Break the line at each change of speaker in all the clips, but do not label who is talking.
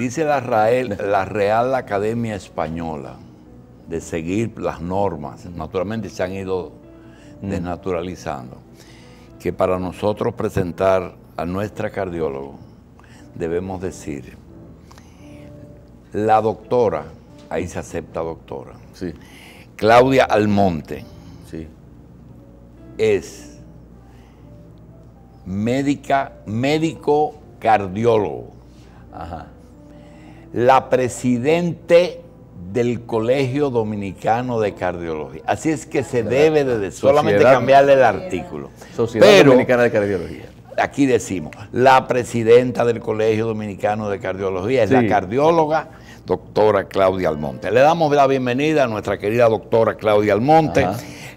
Dice la Real Academia Española de seguir las normas, naturalmente se han ido desnaturalizando, que para nosotros presentar a nuestra cardióloga debemos decir, la doctora, ahí se acepta doctora,
Sí.
Claudia Almonte,
Sí.
es médico cardiólogo,
Ajá.
la presidente del Colegio Dominicano de Cardiología. Así es que se debe de solamente cambiarle el artículo.
Sociedad Dominicana de Cardiología.
Aquí decimos, la presidenta del Colegio Dominicano de Cardiología es la cardióloga doctora Claudia Almonte. Le damos la bienvenida a nuestra querida doctora Claudia Almonte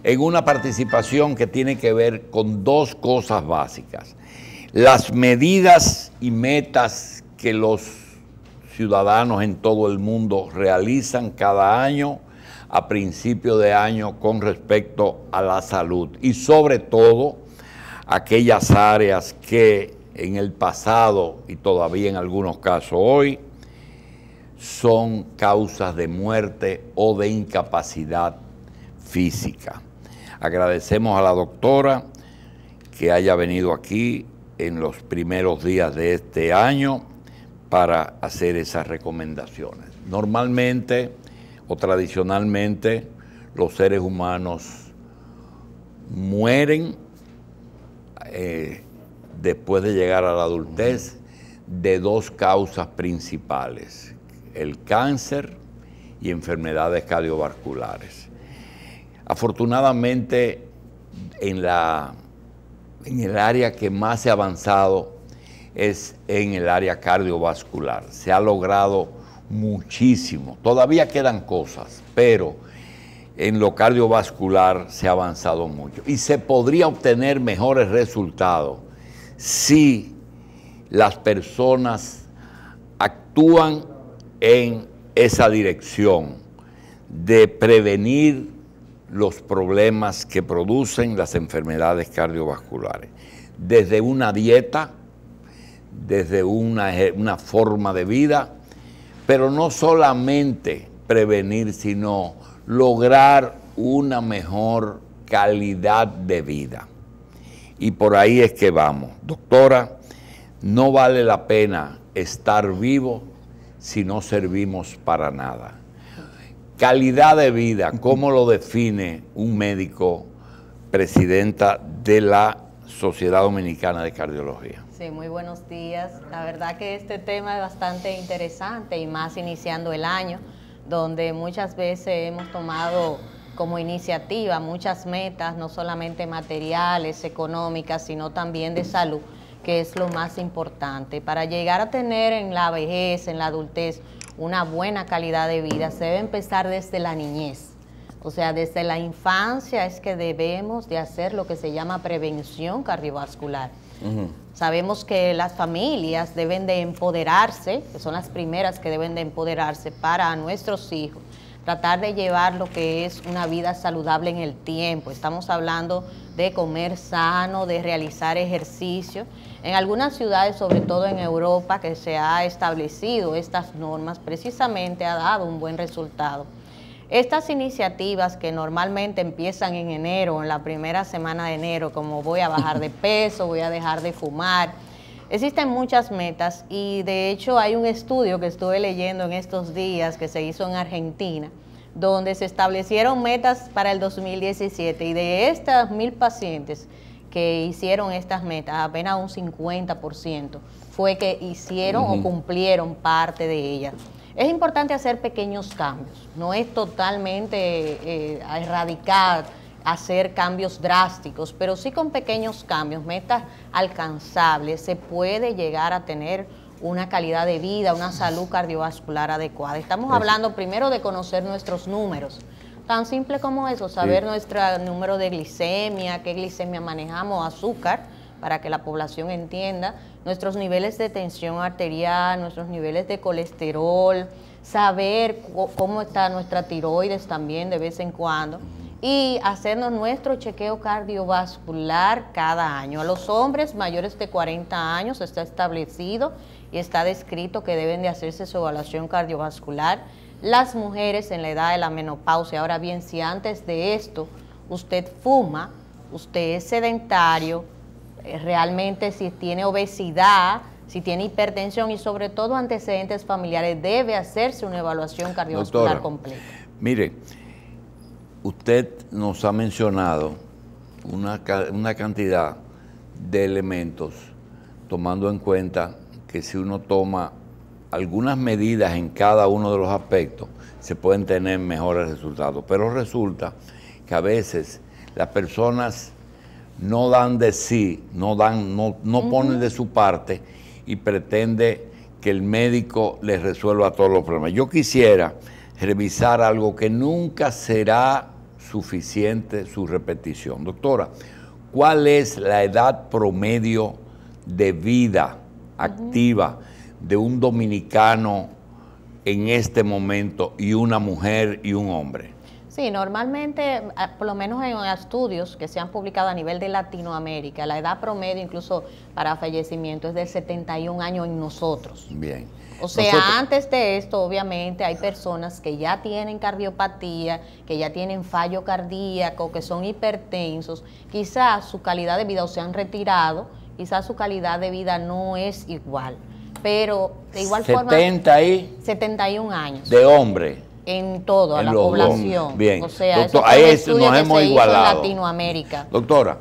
en una participación que tiene que ver con dos cosas básicas. Las medidas y metas que los ciudadanos en todo el mundo realizan cada año a principio de año con respecto a la salud y sobre todo aquellas áreas que en el pasado y todavía en algunos casos hoy son causas de muerte o de incapacidad física. Agradecemos a la doctora que haya venido aquí en los primeros días de este año para hacer esas recomendaciones. Normalmente o tradicionalmente los seres humanos mueren después de llegar a la adultez de dos causas principales, el cáncer y enfermedades cardiovasculares. Afortunadamente en el área que más se ha avanzado es en el área cardiovascular. Se ha logrado muchísimo. Todavía quedan cosas, pero en lo cardiovascular se ha avanzado mucho. Y se podría obtener mejores resultados si las personas actúan en esa dirección de prevenir los problemas que producen las enfermedades cardiovasculares. Desde una dieta, desde una forma de vida, pero no solamente prevenir, sino lograr una mejor calidad de vida. Y por ahí es que vamos. Doctora, no vale la pena estar vivo si no servimos para nada. Calidad de vida, ¿cómo lo define un médico, presidenta de la Sociedad Dominicana de Cardiología?
Sí, muy buenos días. La verdad que este tema es bastante interesante y más iniciando el año, donde muchas veces hemos tomado como iniciativa muchas metas, no solamente materiales, económicas, sino también de salud, que es lo más importante. Para llegar a tener en la vejez, en la adultez, una buena calidad de vida, se debe empezar desde la niñez. O sea, desde la infancia es que debemos de hacer lo que se llama prevención cardiovascular. Sabemos que las familias deben de empoderarse, que son las primeras que deben de empoderarse para nuestros hijos, tratar de llevar lo que es una vida saludable en el tiempo. Estamos hablando de comer sano, de realizar ejercicio. En algunas ciudades, sobre todo en Europa, que se ha establecido estas normas, precisamente ha dado un buen resultado. Estas iniciativas que normalmente empiezan en enero, en la primera semana de enero, como voy a bajar de peso, voy a dejar de fumar, existen muchas metas y de hecho hay un estudio que estuve leyendo en estos días que se hizo en Argentina, donde se establecieron metas para el 2017 y de estas 1000 pacientes que hicieron estas metas, apenas un 50% fue que hicieron o cumplieron parte de ellas. Es importante hacer pequeños cambios, no es totalmente erradicar, hacer cambios drásticos, pero sí con pequeños cambios, metas alcanzables, se puede llegar a tener una calidad de vida, una salud cardiovascular adecuada. Estamos hablando primero de conocer nuestros números, tan simple como eso, saber nuestro número de glicemia, qué glicemia manejamos, azúcar, para que la población entienda, nuestros niveles de tensión arterial, nuestros niveles de colesterol, saber cómo está nuestra tiroides también de vez en cuando. y hacernos nuestro chequeo cardiovascular cada año. A los hombres mayores de 40 años está establecido y está descrito que deben de hacerse su evaluación cardiovascular. Las mujeres en la edad de la menopausia. Ahora bien, si antes de esto usted fuma, usted es sedentario, realmente si tiene obesidad, si tiene hipertensión y sobre todo antecedentes familiares, debe hacerse una evaluación cardiovascular
Doctora,
completa.
Mire, usted nos ha mencionado una cantidad de elementos, tomando en cuenta que si uno toma algunas medidas en cada uno de los aspectos, se pueden tener mejores resultados. Pero resulta que a veces las personas no dan de sí, no ponen de su parte y pretende que el médico les resuelva todos los problemas. Yo quisiera revisar algo que nunca será suficiente su repetición. Doctora, ¿cuál es la edad promedio de vida activa de un dominicano en este momento y una mujer y un hombre?
Sí, normalmente, por lo menos en estudios que se han publicado a nivel de Latinoamérica, la edad promedio incluso para fallecimiento es de 71 años en nosotros.
Bien.
O sea, antes de esto, obviamente, hay personas que ya tienen cardiopatía, que ya tienen fallo cardíaco, que son hipertensos. Quizás su calidad de vida o se han retirado, quizás su calidad de vida no es igual. Pero de igual forma... 71 años.
De hombre.
En todo, a la población.
Bien.
O sea,
doctor,
eso fue un estudio
nos
que
hemos
se hizo
igualado.
en Latinoamérica.
Doctora,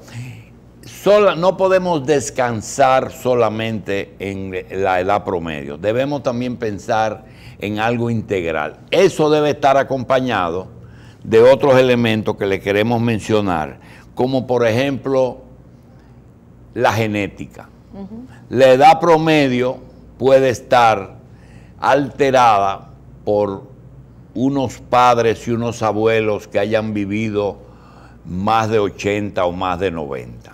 no podemos descansar solamente en la edad promedio. Debemos también pensar en algo integral. Eso debe estar acompañado de otros elementos que le queremos mencionar, como por ejemplo la genética. La edad promedio puede estar alterada por unos padres y unos abuelos que hayan vivido más de 80 o más de 90.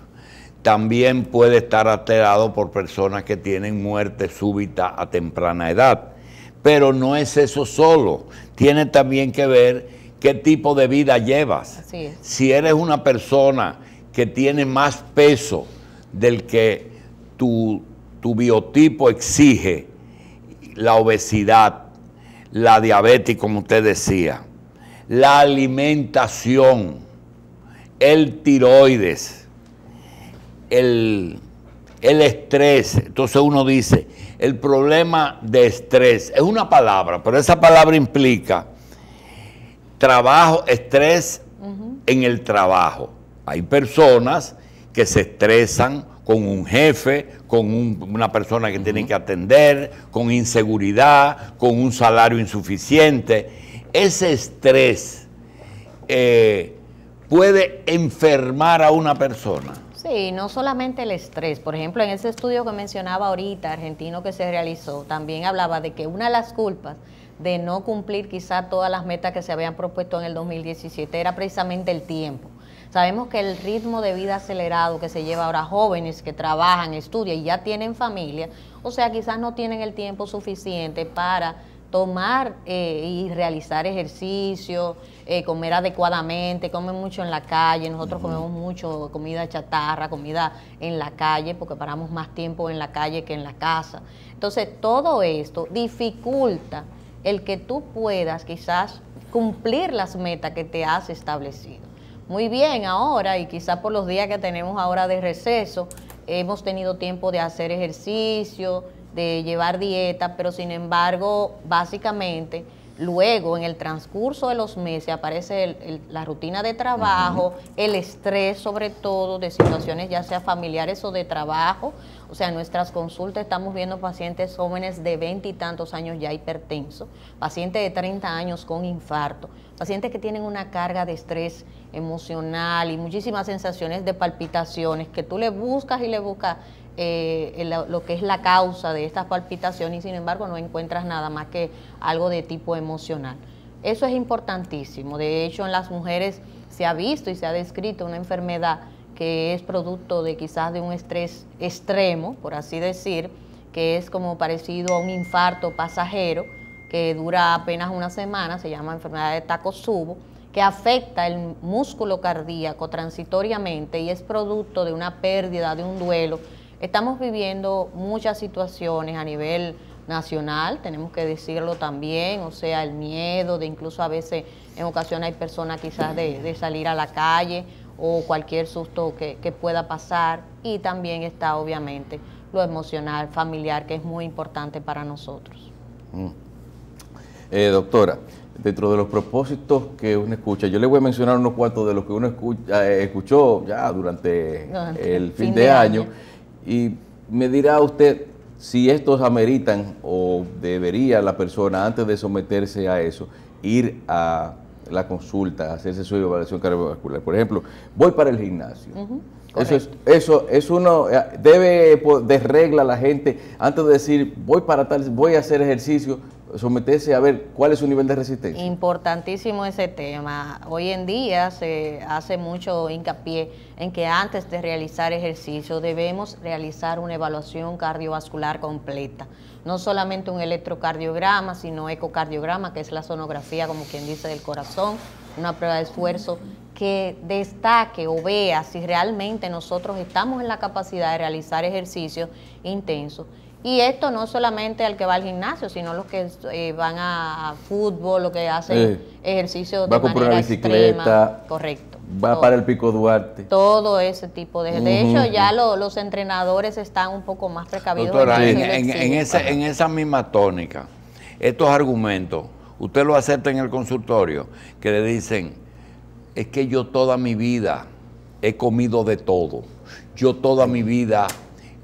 También puede estar alterado por personas que tienen muerte súbita a temprana edad. Pero no es eso solo. Tiene también que ver qué tipo de vida llevas.
Así es.
Si eres una persona que tiene más peso del que tu biotipo exige, la obesidad, la diabetes, como usted decía, la alimentación, el tiroides, el estrés. Entonces uno dice, el problema de estrés es una palabra, pero esa palabra implica trabajo, estrés en el trabajo. Hay personas que se estresan con un jefe, con una persona que tiene que atender, con inseguridad, con un salario insuficiente. Ese estrés puede enfermar a una persona.
Sí, no solamente el estrés. Por ejemplo, en ese estudio que mencionaba ahorita, argentino que se realizó, también hablaba de que una de las culpas de no cumplir quizá todas las metas que se habían propuesto en el 2017 era precisamente el tiempo. Sabemos que el ritmo de vida acelerado que se lleva ahora, jóvenes que trabajan, estudian y ya tienen familia, o sea, quizás no tienen el tiempo suficiente para tomar y realizar ejercicio, comer adecuadamente, comen mucho en la calle, nosotros comemos mucho comida chatarra, comida en la calle, porque paramos más tiempo en la calle que en la casa. Entonces, todo esto dificulta el que tú puedas quizás cumplir las metas que te has establecido. Muy bien, ahora, y quizás por los días que tenemos ahora de receso, hemos tenido tiempo de hacer ejercicio, de llevar dieta, pero sin embargo, básicamente, luego en el transcurso de los meses aparece la rutina de trabajo, el estrés sobre todo de situaciones ya sea familiares o de trabajo. O sea, en nuestras consultas estamos viendo pacientes jóvenes de 20 y tantos años ya hipertensos, pacientes de 30 años con infarto, pacientes que tienen una carga de estrés emocional y muchísimas sensaciones de palpitaciones que tú le buscas y le buscas lo que es la causa de estas palpitaciones y sin embargo no encuentras nada más que algo de tipo emocional. Eso es importantísimo. De hecho, en las mujeres se ha visto y se ha descrito una enfermedad que es producto de quizás de un estrés extremo, por así decir, que es como parecido a un infarto pasajero que dura apenas una semana, se llama enfermedad de Takotsubo, que afecta el músculo cardíaco transitoriamente y es producto de una pérdida, de un duelo. Estamos viviendo muchas situaciones a nivel nacional, tenemos que decirlo también, o sea, el miedo de incluso a veces, en ocasiones hay personas quizás de salir a la calle o cualquier susto que pueda pasar, y también está obviamente lo emocional, familiar, que es muy importante para nosotros.
Doctora, dentro de los propósitos que uno escucha, yo le voy a mencionar unos cuantos de los que uno escuchó ya durante el fin de año, y me dirá usted si estos ameritan o debería la persona, antes de someterse a eso, ir a la consulta, hacerse su evaluación cardiovascular. Por ejemplo, voy para el gimnasio. Eso uno debe de regla a la gente, antes de decir voy a hacer ejercicio, someterse a ver cuál es su nivel de resistencia.
Importantísimo ese tema. Hoy en día se hace mucho hincapié en que antes de realizar ejercicio debemos realizar una evaluación cardiovascular completa. No solamente un electrocardiograma, sino ecocardiograma, que es la sonografía, como quien dice, del corazón, una prueba de esfuerzo que destaque o vea si realmente nosotros estamos en la capacidad de realizar ejercicios intensos. Y esto no solamente al que va al gimnasio, sino los que van a fútbol, los que hacen ejercicio de manera una bicicleta, extrema. Correcto.
Va para el Pico Duarte.
Todo ese tipo de... De hecho, ya los entrenadores están un poco más precavidos.
Doctora, en esa misma tónica, estos argumentos, usted lo acepta en el consultorio, que le dicen, es que yo toda mi vida he comido de todo, yo toda mi vida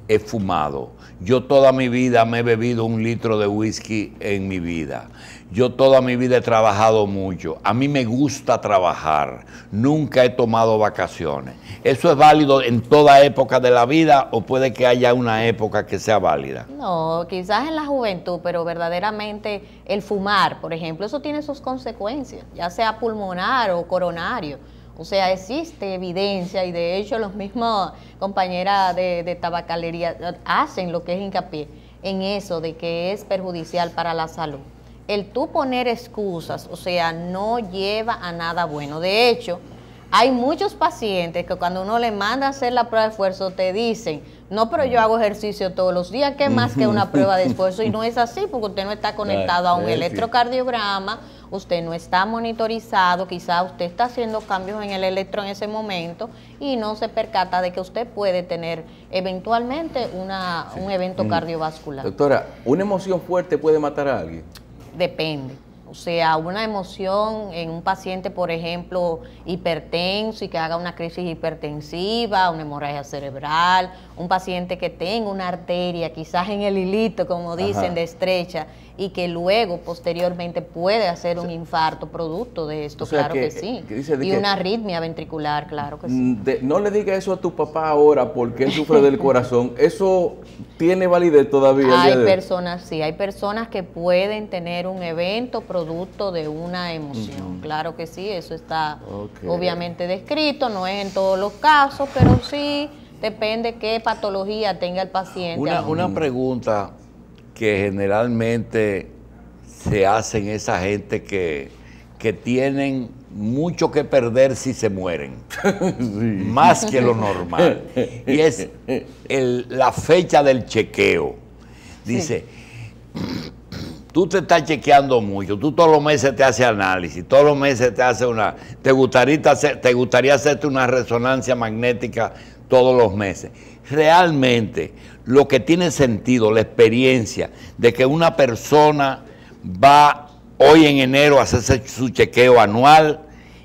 he fumado, yo toda mi vida me he bebido 1 litro de whisky en mi vida, yo toda mi vida he trabajado mucho, a mí me gusta trabajar, nunca he tomado vacaciones. ¿Eso es válido en toda época de la vida o puede que haya una época que sea válida?
No, quizás en la juventud, pero verdaderamente el fumar, por ejemplo, eso tiene sus consecuencias, ya sea pulmonar o coronario. O sea, existe evidencia y de hecho los mismos compañeras de tabacalería hacen lo que es hincapié en eso de que es perjudicial para la salud. El tú poner excusas, o sea, no lleva a nada bueno. De hecho, hay muchos pacientes que cuando uno le manda a hacer la prueba de esfuerzo te dicen, no, pero yo hago ejercicio todos los días, ¿qué más que una prueba de esfuerzo? Y no es así, porque usted no está conectado a un electrocardiograma, usted no está monitorizado, quizá usted está haciendo cambios en el electro en ese momento y no se percata de que usted puede tener eventualmente un evento cardiovascular.
Doctora, ¿una emoción fuerte puede matar a alguien?
Depende. O sea, una emoción en un paciente, por ejemplo, hipertenso y que haga una crisis hipertensiva, una hemorragia cerebral, un paciente que tenga una arteria quizás en el hilito, como dicen, de estrecha, y que luego, posteriormente, puede hacer un infarto producto de esto, claro que sí. Y una arritmia ventricular, claro que sí.
No le diga eso a tu papá ahora porque él sufre del corazón. ¿Eso tiene validez todavía?
Hay personas, sí, hay personas que pueden tener un evento producto de una emoción. Claro que sí, eso está obviamente descrito, no es en todos los casos, pero sí depende qué patología tenga el paciente.
Una pregunta que generalmente se hacen esa gente que tienen mucho que perder si se mueren, más que lo normal, y es la fecha del chequeo. Dice, tú te estás chequeando mucho, tú todos los meses te haces análisis, todos los meses te haces te gustaría hacerte una resonancia magnética todos los meses. Realmente lo que tiene sentido, la experiencia de que una persona va hoy en enero a hacerse su chequeo anual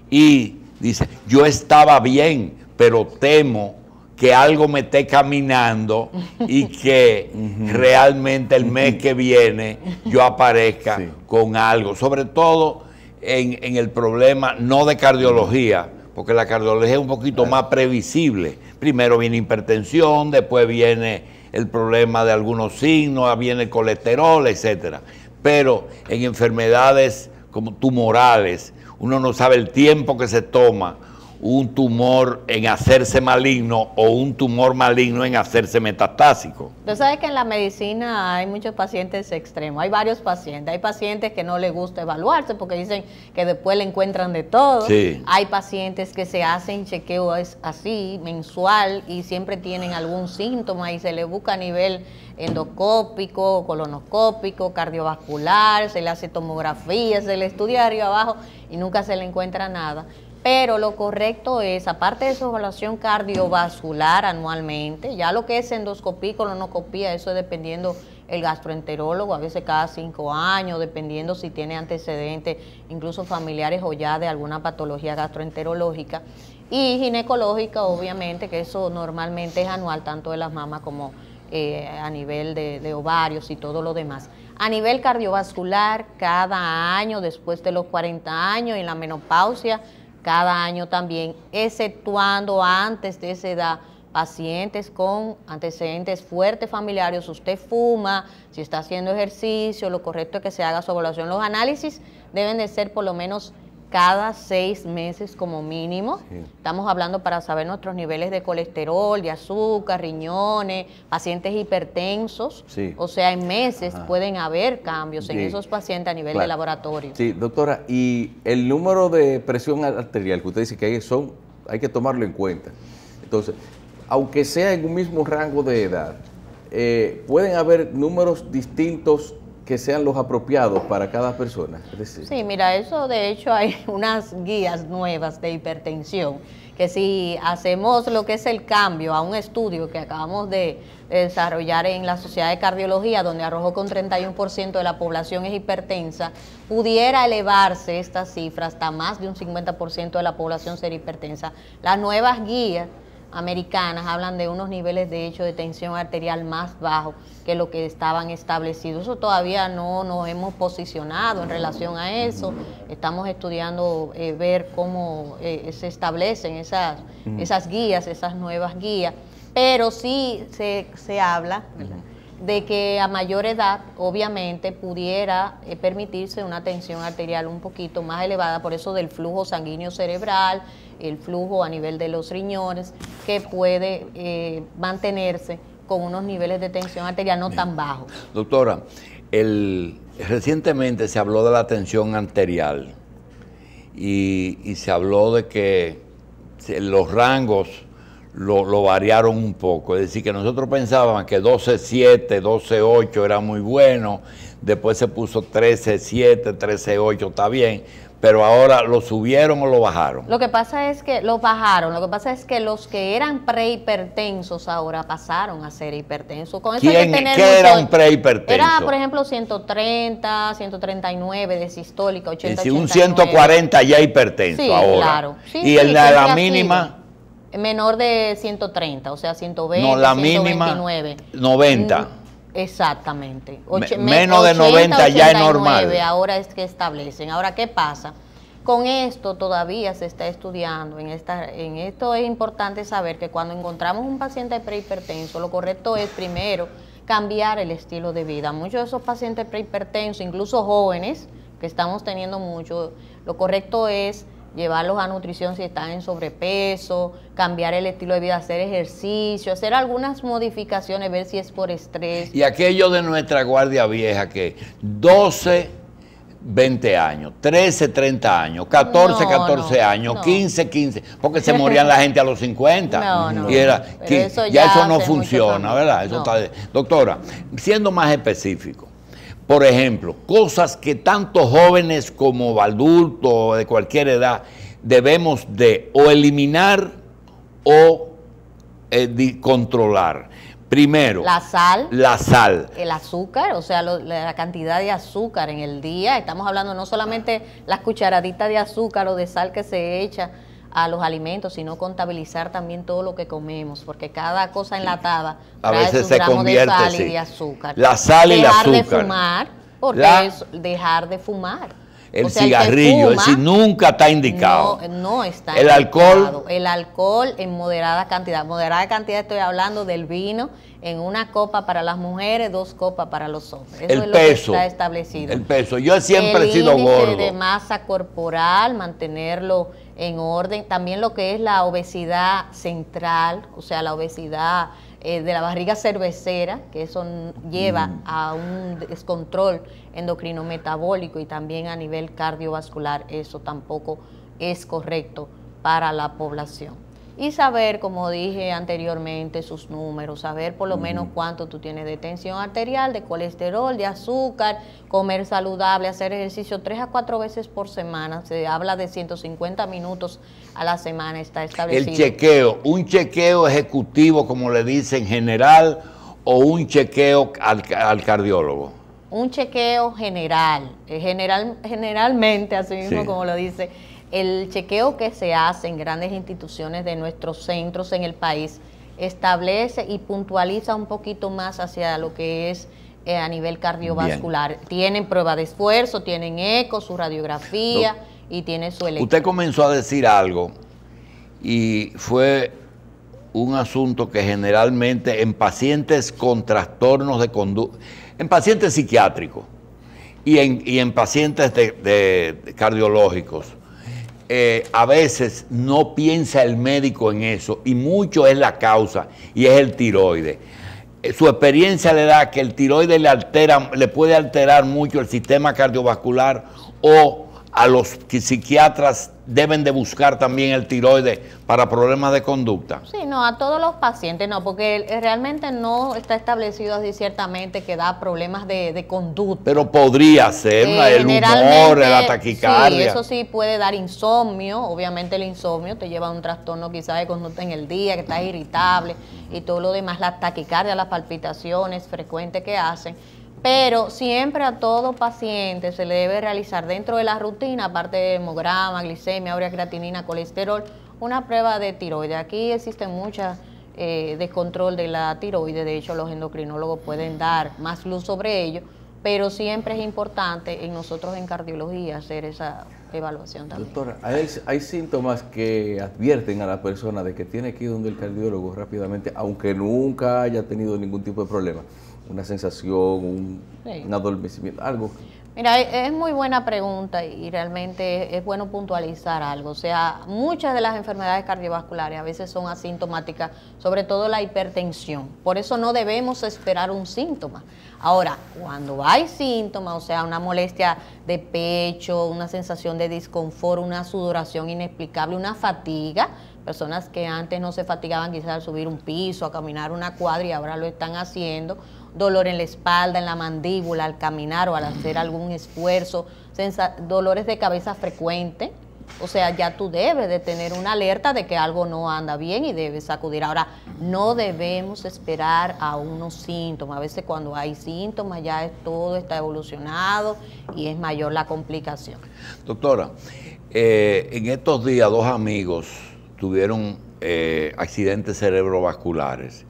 y dice, yo estaba bien, pero temo que algo me esté caminando y que realmente el mes que viene yo aparezca con algo, sobre todo en el problema no de cardiología, porque la cardiología es un poquito más previsible. Primero viene hipertensión, después viene el problema de algunos signos, viene el colesterol, etcétera. Pero en enfermedades como tumorales, uno no sabe el tiempo que se toma un tumor en hacerse maligno o un tumor maligno en hacerse metastásico.
Tú sabes que en la medicina hay muchos pacientes extremos, hay varios pacientes. Hay pacientes que no les gusta evaluarse porque dicen que después le encuentran de todo.
Sí.
Hay pacientes que se hacen chequeos así, mensual, y siempre tienen algún síntoma y se le busca a nivel endoscópico, colonoscópico, cardiovascular, se le hace tomografía, se le estudia de arriba abajo y nunca se le encuentra nada. Pero lo correcto es, aparte de su evaluación cardiovascular anualmente, ya lo que es endoscopía y colonoscopía, eso es dependiendo el gastroenterólogo, a veces cada 5 años, dependiendo si tiene antecedentes, incluso familiares o ya de alguna patología gastroenterológica. Y ginecológica, obviamente, que eso normalmente es anual, tanto de las mamas como a nivel de ovarios y todo lo demás. A nivel cardiovascular, cada año, después de los 40 años, y en la menopausia, cada año también, exceptuando antes de esa edad, pacientes con antecedentes fuertes familiares, usted fuma, si está haciendo ejercicio, lo correcto es que se haga su evaluación. Los análisis deben de ser por lo menos cada 6 meses como mínimo. Sí. Estamos hablando para saber nuestros niveles de colesterol, de azúcar, riñones, pacientes hipertensos. Sí. O sea, en meses pueden haber cambios en esos pacientes a nivel de laboratorio.
Sí, doctora, y el número de presión arterial que usted dice que hay que tomarlo en cuenta. Entonces, aunque sea en un mismo rango de edad, pueden haber números distintos que sean los apropiados para cada persona. Es decir,
sí, mira, eso de hecho hay unas guías nuevas de hipertensión, que si hacemos lo que es el cambio a un estudio que acabamos de desarrollar en la Sociedad de Cardiología, donde arrojó que un 31% de la población es hipertensa, pudiera elevarse esta cifra hasta más de un 50% de la población ser hipertensa. Las nuevas guías americanas hablan de unos niveles de hecho de tensión arterial más bajos que lo que estaban establecidos. Eso todavía no nos hemos posicionado en relación a eso. Estamos estudiando ver cómo se establecen esas guías, esas nuevas guías, pero sí se habla de que a mayor edad obviamente pudiera permitirse una tensión arterial un poquito más elevada, por eso del flujo sanguíneo cerebral, el flujo a nivel de los riñones, que puede mantenerse con unos niveles de tensión arterial no tan bajos.
Doctora, recientemente se habló de la tensión arterial y se habló de que los rangos lo variaron un poco, es decir, que nosotros pensábamos que 12.7, 12.8 era muy bueno, después se puso 13.7, 13.8, está bien, pero ahora lo subieron o lo bajaron.
Lo que pasa es que lo bajaron, lo que pasa es que los que eran prehipertensos ahora pasaron a ser hipertensos. Con eso hay que tener
¿Qué era un prehipertenso?
Era, por ejemplo, 130, 139 de sistólica, 80,
es decir, un 140 ya hipertenso
sí,
ahora.
Claro. Sí,
y sí, la mínima...
menor de 130, o sea, 120,
no, la
129.
Mínima 90.
Exactamente.
Menos de 90 ya es normal.
Ahora es que establecen. Ahora, ¿qué pasa? Con esto todavía se está estudiando. En esto es importante saber que cuando encontramos un paciente prehipertenso, lo correcto es primero cambiar el estilo de vida. Muchos de esos pacientes prehipertensos, incluso jóvenes, que estamos teniendo mucho, lo correcto es llevarlos a nutrición si están en sobrepeso, cambiar el estilo de vida, hacer ejercicio, hacer algunas modificaciones, ver si es por estrés.
Y aquello de nuestra guardia vieja que 12, 20 años, 13, 30 años, 14, 14 años, 15, 15, porque se morían la gente a los 50. Y era, ya eso no funciona, ¿verdad? Eso está doctora, siendo más específico, por ejemplo, cosas que tanto jóvenes como adultos o de cualquier edad debemos de o eliminar o controlar. Primero,
la sal.
La sal.
El azúcar, o sea, la cantidad de azúcar en el día. Estamos hablando no solamente las cucharaditas de azúcar o de sal que se echa a los alimentos, sino contabilizar también todo lo que comemos, porque cada cosa enlatada
a veces se convierte
de sal y de azúcar.
La sal y el azúcar.
Dejar de fumar, porque es dejar de fumar.
el
o sea,
cigarrillo,
el que fuma,
es decir, nunca está indicado.
No está
el
indicado.
alcohol.
El alcohol en moderada cantidad. Moderada cantidad estoy hablando del vino en una copa para las mujeres, 2 copas para los hombres. Eso
El
es lo
peso.
que está establecido.
El peso. Yo siempre he sido
El índice
gordo.
de masa corporal, mantenerlo en orden. También lo que es la obesidad central, o sea, la obesidad de la barriga cervecera, que eso lleva a un descontrol endocrino metabólico y también a nivel cardiovascular. Eso tampoco es correcto para la población. Y saber, como dije anteriormente, sus números, saber por lo menos cuánto tú tienes de tensión arterial, de colesterol, de azúcar, comer saludable, hacer ejercicio 3 a 4 veces por semana. Se habla de 150 minutos a la semana, está establecido.
El chequeo, un chequeo ejecutivo, como le dicen, general, o un chequeo al cardiólogo.
Un chequeo general, generalmente, así mismo
Sí.
como lo dice. El chequeo que se hace en grandes instituciones de nuestros centros en el país establece y puntualiza un poquito más hacia lo que es a nivel cardiovascular. Bien. Tienen prueba de esfuerzo, tienen eco, su radiografía y tiene su electro.
Usted comenzó a decir algo y fue un asunto que generalmente en pacientes con trastornos de conducta, en pacientes psiquiátricos y en pacientes de cardiológicos, a veces no piensa el médico en eso y mucho es la causa y es el tiroides. Su experiencia le da que el tiroides le puede alterar mucho el sistema cardiovascular, o a los psiquiatras deben de buscar también el tiroides para problemas de conducta.
Sí, no, a todos los pacientes no, porque realmente no está establecido así ciertamente que da problemas de conducta.
Pero podría ser el humor, la taquicardia.
Sí, eso sí puede dar insomnio. Obviamente el insomnio te lleva a un trastorno quizás de conducta en el día, que estás irritable y todo lo demás, la taquicardia, las palpitaciones frecuentes que hacen. Pero siempre a todo paciente se le debe realizar dentro de la rutina, aparte de hemograma, glicemia, urea creatinina, colesterol, una prueba de tiroides. Aquí existe mucha descontrol de la tiroides, de hecho los endocrinólogos pueden dar más luz sobre ello, pero siempre es importante en nosotros en cardiología hacer esa evaluación también.
Doctora, hay síntomas que advierten a la persona de que tiene que ir donde el cardiólogo rápidamente, aunque nunca haya tenido ningún tipo de problema. Una sensación, un adormecimiento, algo.
Mira, es muy buena pregunta y realmente es bueno puntualizar algo. O sea, muchas de las enfermedades cardiovasculares a veces son asintomáticas, sobre todo la hipertensión. Por eso no debemos esperar un síntoma. Ahora, cuando hay síntomas, o sea, una molestia de pecho, una sensación de disconfort, una sudoración inexplicable, una fatiga, personas que antes no se fatigaban quizás al subir un piso, a caminar una cuadra y ahora lo están haciendo, dolor en la espalda, en la mandíbula al caminar o al hacer algún esfuerzo, dolores de cabeza frecuente, o sea, ya tú debes de tener una alerta de que algo no anda bien y debes acudir. Ahora, no debemos esperar a unos síntomas. A veces cuando hay síntomas ya todo está evolucionado y es mayor la complicación.
Doctora, en estos días 2 amigos tuvieron accidentes cerebrovasculares.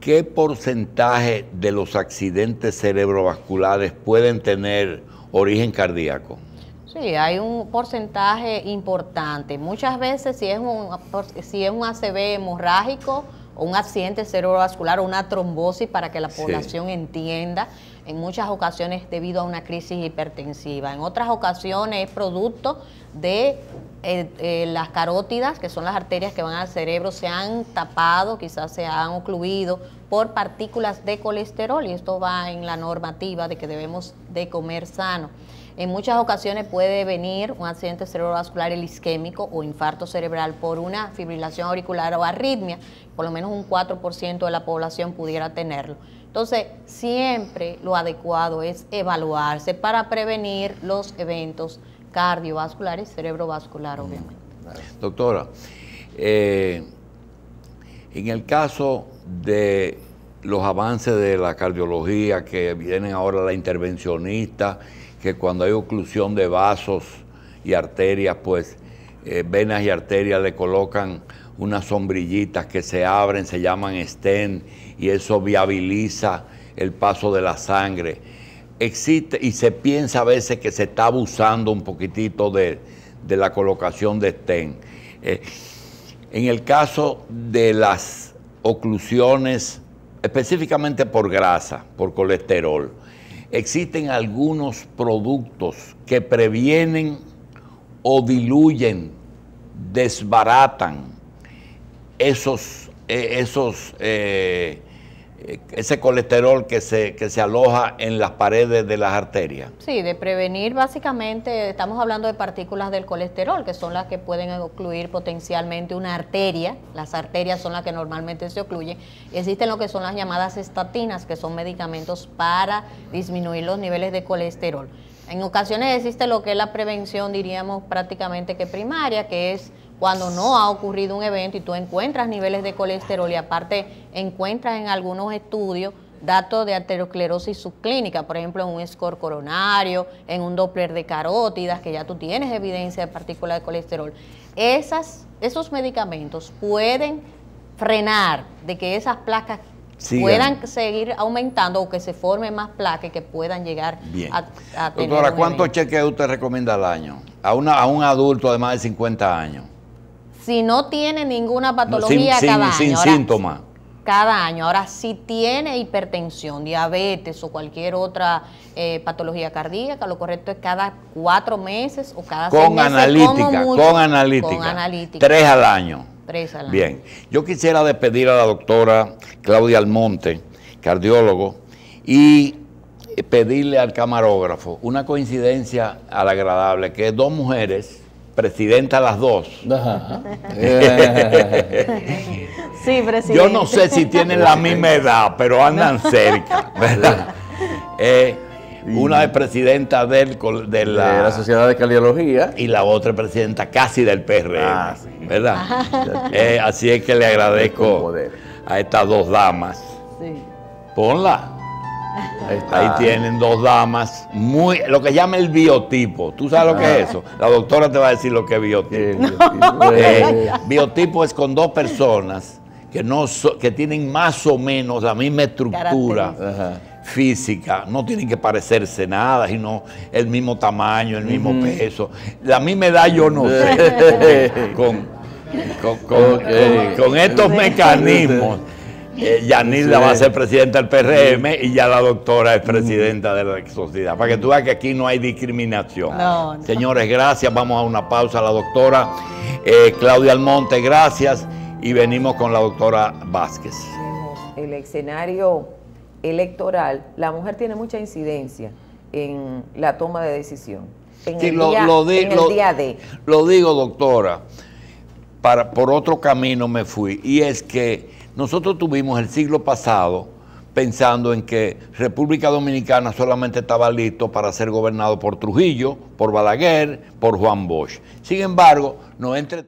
¿Qué porcentaje de los accidentes cerebrovasculares pueden tener origen cardíaco?
Sí, hay un porcentaje importante. Muchas veces si es un ACV hemorrágico o un accidente cerebrovascular o una trombosis, para que la población entienda, en muchas ocasiones debido a una crisis hipertensiva. En otras ocasiones es producto de las carótidas, que son las arterias que van al cerebro, se han tapado, quizás se han ocluido por partículas de colesterol, y esto va en la normativa de que debemos de comer sano. En muchas ocasiones puede venir un accidente cerebrovascular isquémico o infarto cerebral por una fibrilación auricular o arritmia, por lo menos un 4% de la población pudiera tenerlo. Entonces, siempre lo adecuado es evaluarse para prevenir los eventos cardiovasculares y cerebrovascular, obviamente.
Doctora, en el caso de los avances de la cardiología, que vienen ahora la intervencionista, que cuando hay oclusión de vasos y arterias, pues venas y arterias le colocan unas sombrillitas que se abren, se llaman stent, y eso viabiliza el paso de la sangre. existe y se piensa a veces que se está abusando un poquitito de la colocación de stent. En el caso de las oclusiones, específicamente por grasa, por colesterol, existen algunos productos que previenen o diluyen, desbaratan ese colesterol que se aloja en las paredes de las arterias.
Sí, de prevenir básicamente, estamos hablando de partículas del colesterol, que son las que pueden ocluir potencialmente una arteria. Las arterias son las que normalmente se ocluyen. Existen lo que son las llamadas estatinas, que son medicamentos para disminuir los niveles de colesterol. En ocasiones existe lo que es la prevención, diríamos prácticamente que primaria, que es cuando no ha ocurrido un evento y tú encuentras niveles de colesterol y aparte encuentras en algunos estudios datos de arteriosclerosis subclínica, por ejemplo en un score coronario, en un Doppler de carótidas, que ya tú tienes evidencia de partículas de colesterol. Esos medicamentos pueden frenar de que esas placas puedan seguir aumentando o que se formen más placas y que puedan llegar a tener.
Doctora, ¿cuántos chequeos usted recomienda al año? A un adulto de más de 50 años.
Si no tiene ninguna patología cada año.
Sin síntomas.
Cada año. Ahora, si tiene hipertensión, diabetes o cualquier otra patología cardíaca, lo correcto es cada 4 meses o cada 6 meses.
Con analítica. 3 al año.
3 al año.
Bien. Yo quisiera despedir a la doctora Claudia Almonte, cardiólogo, y pedirle al camarógrafo una coincidencia al agradable, que es 2 mujeres, presidentas las 2.
Sí, presidente.
Yo no sé si tienen la misma edad, pero andan cerca, ¿verdad? Una es presidenta de la
Sociedad de Cardiología
y la otra es presidenta casi del PRM, ¿verdad? Así es que le agradezco a estas 2 damas.
Sí.
Ponla. Ahí tienen 2 damas, lo que llama el biotipo. ¿Tú sabes lo que es eso? La doctora te va a decir lo que es biotipo. Biotipo es con 2 personas que tienen más o menos la misma estructura física, no tienen que parecerse nada, sino el mismo tamaño, el mismo peso, la misma edad, yo no sé. Con estos mecanismos. Yanilda va a ser presidenta del PRM y ya la doctora es presidenta de la sociedad. Para que tú veas que aquí no hay discriminación.
No.
Señores, gracias. Vamos a una pausa. La doctora Claudia Almonte, gracias. Y venimos con la doctora Vázquez.
El escenario electoral, la mujer tiene mucha incidencia en la toma de decisión. En el día D.
Lo digo, doctora, por otro camino me fui. Y es que nosotros tuvimos el siglo pasado pensando en que República Dominicana solamente estaba listo para ser gobernado por Trujillo, por Balaguer, por Juan Bosch. Sin embargo, no entre